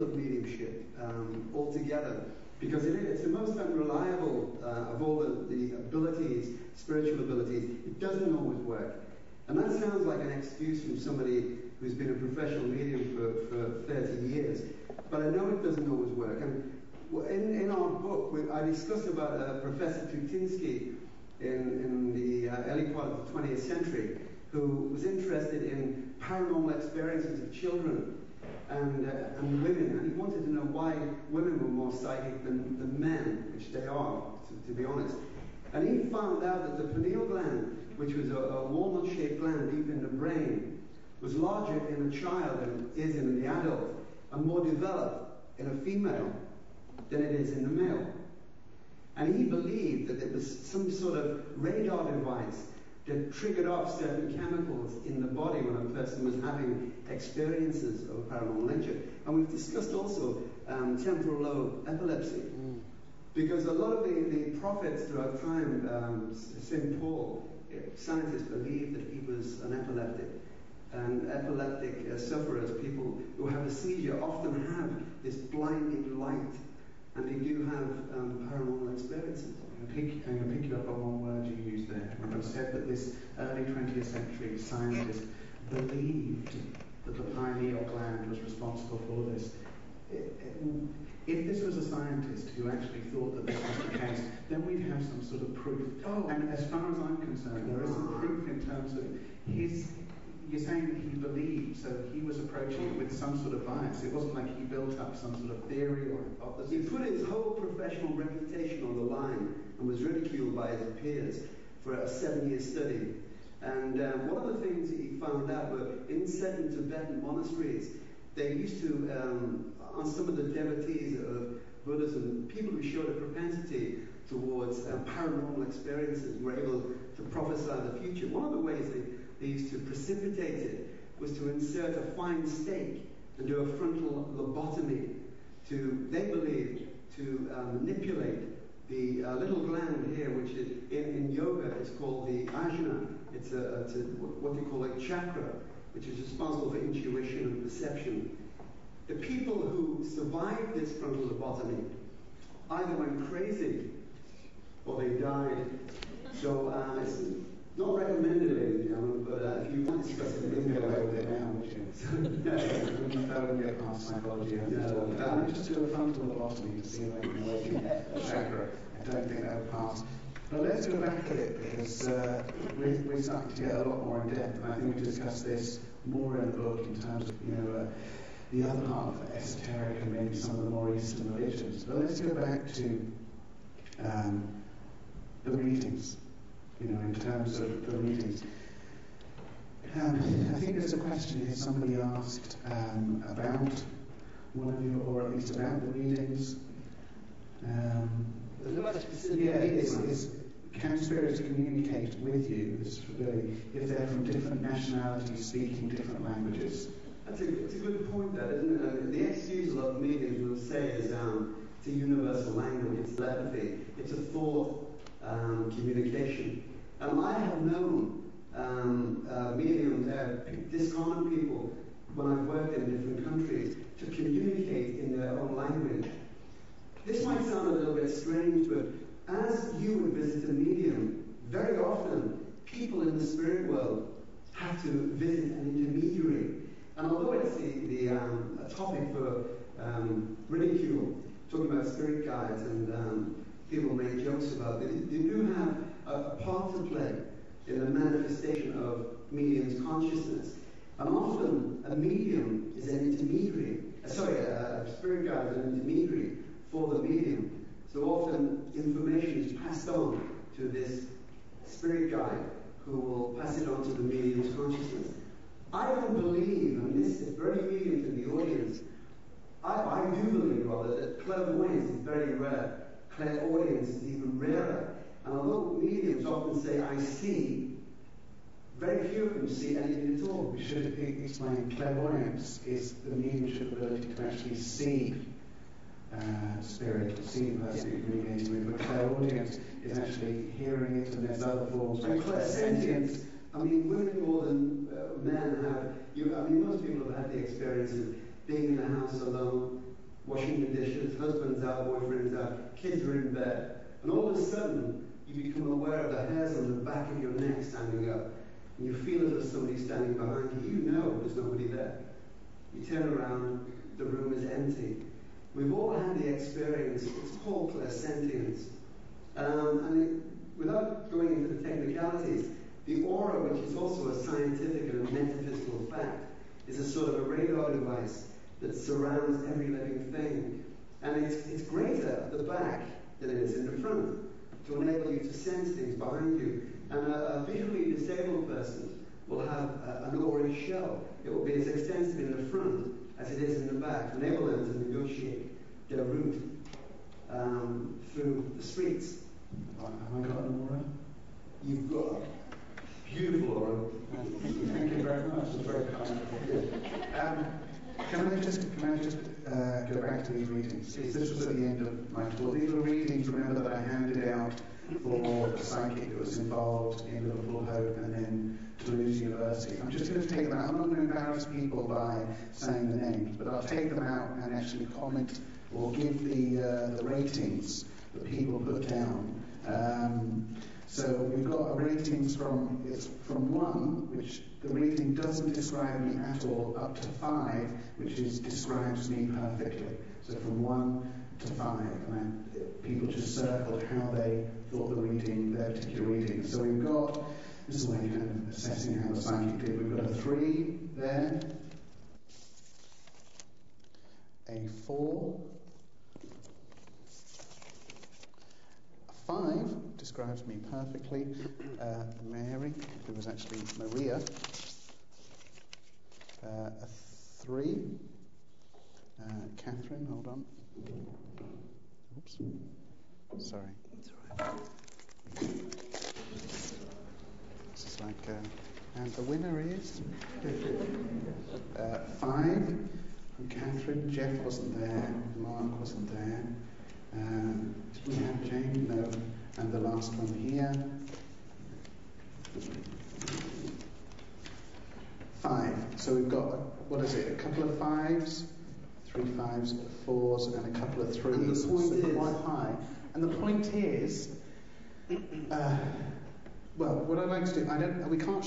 of mediumship altogether, because it's the most unreliable of all the abilities, spiritual abilities. It doesn't always work. And that sounds like an excuse from somebody who's been a professional medium for 30 years. But I know it doesn't always work. And in our book, I discuss about Professor Tutinsky in the early part of the 20th century, who was interested in paranormal experiences of children and women, and he wanted to know why women were more psychic than men, which they are, to be honest. And he found out that the pineal gland, which was a walnut-shaped gland deep in the brain, was larger in a child than it is in the adult, and more developed in a female than it is in the male. And he believed that it was some sort of radar device that triggered off certain chemicals in the body when a person was having experiences of a paranormal nature. And we've discussed also temporal lobe epilepsy. Because a lot of the prophets throughout time, St. Paul, scientists believed that he was an epileptic. And epileptic sufferers, people who have a seizure, often have this blinding light, and they do have paranormal experiences. I'm going to pick you up on one word you used there. When you said that this early 20th century scientist believed that the pineal gland was responsible for all this. If this was a scientist who actually thought that this was the case, then we'd have some sort of proof. And as far as I'm concerned, there isn't proof in terms of his... You're saying that he believed, so he was approaching it with some sort of bias. It wasn't like he built up some sort of theory or hypothesis. He put his whole professional reputation on the line and was ridiculed by his peers for a 7-year study. And one of the things that he found out were in certain Tibetan monasteries, they used to, on some of the devotees of Buddhism, people who showed a propensity towards paranormal experiences were able to prophesy the future. One of the ways they used to precipitate it was to insert a fine stake and do a frontal lobotomy to, they believed, to manipulate the little gland here, which is, in yoga is called the ajna. It's what they call a chakra, which is responsible for intuition and perception. The people who survived this frontal lobotomy either went crazy or they died. So it's not recommended, ladies and gentlemen, but if you want to discuss it, you can get away with it now, wouldn't you? That wouldn't get past psychology. Just do a frontal lobotomy to see if I can awaken a chakra. I don't think that would pass. But let's go back a bit, because we're starting to get a lot more in depth, and I think we discussed this more in the book in terms of, the other part of the esoteric and maybe some of the more Eastern religions. But let's go back to the readings. In terms of the readings. I think there's a question here somebody asked about one of you, or at least about the readings. Can spirits communicate with you, if they're from different nationalities speaking different languages? It's a good point, that, isn't it? The excuse a lot of mediums will say is it's a universal language, it's telepathy, it's a thought communication. I have known mediums, discarnate people, when I've worked in different countries, to communicate in their own language. This might sound a little bit strange, but as you would visit a medium, very often people in the spirit world have to visit an intermediary. And although it's a topic for ridicule, talking about spirit guides, and people make jokes about it, they do have a part to play in the manifestation of medium's consciousness. And often a medium is an intermediary, a spirit guide is an intermediary for the medium. So often information is passed on to this spirit guide who will pass it on to the medium's consciousness. I don't believe, and this is very medium to the audience, I do believe rather that clairvoyance is very rare. Clairaudience is even rarer. And although mediums often say, I see, very few of them see anything at all. We should explain, clairvoyance is the mediumship ability to actually see spirit, to see the person you're communicating with. But clairaudience is actually hearing it, and there's other forms. And clairsentience, women more than men have. Most people have had the experience of being in the house alone, washing the dishes, husband's out, boyfriend's out, kids are in bed, and all of a sudden you become aware of the hairs on the back of your neck standing up, and you feel as if somebody's standing behind you. You know there's nobody there. You turn around, the room is empty. We've all had the experience. It's called clairsentience. Without going into the technicalities, the aura, which is also a scientific and a metaphysical fact, is a sort of a radar device that surrounds every living thing. And it's greater at the back than it is in the front, to enable you to sense things behind you. And a visually disabled person will have an auric shell. It will be as extensive in the front as it is in the back, to enable them to negotiate their route through the streets. Have I got an aura? You've got a beautiful aura. Thank you very much. It's very kind of you. Can I just go back to these readings? This was at the end of my tour. These were readings, remember, that I handed out for a psychic that was involved in Liverpool Hope and then Toulouse University. I'm just going to take them out. I'm not going to embarrass people by saying the names, but I'll take them out and actually comment or give the ratings that people put down. So we've got ratings from 1, which the rating doesn't describe me at all, up to 5, which describes me perfectly. So from 1 to 5, and people just circled how they thought their particular reading. So we've got, this is a way of kind of assessing how the psychic did. We've got a 3 there, a 4, a 5 describes me perfectly. Mary, who was actually Maria, a 3. Catherine, hold on. Oops. Sorry. That's all right. This is like, and the winner is 5 from Catherine. Jeff wasn't there. Mark wasn't there. Did we have Jane? No. And the last one here. 5. So we've got, what is it, a couple of 5s, 3 5s, 4s, and a couple of 3s. And the point is quite high. And the point is, well, what I'd like to do, we can't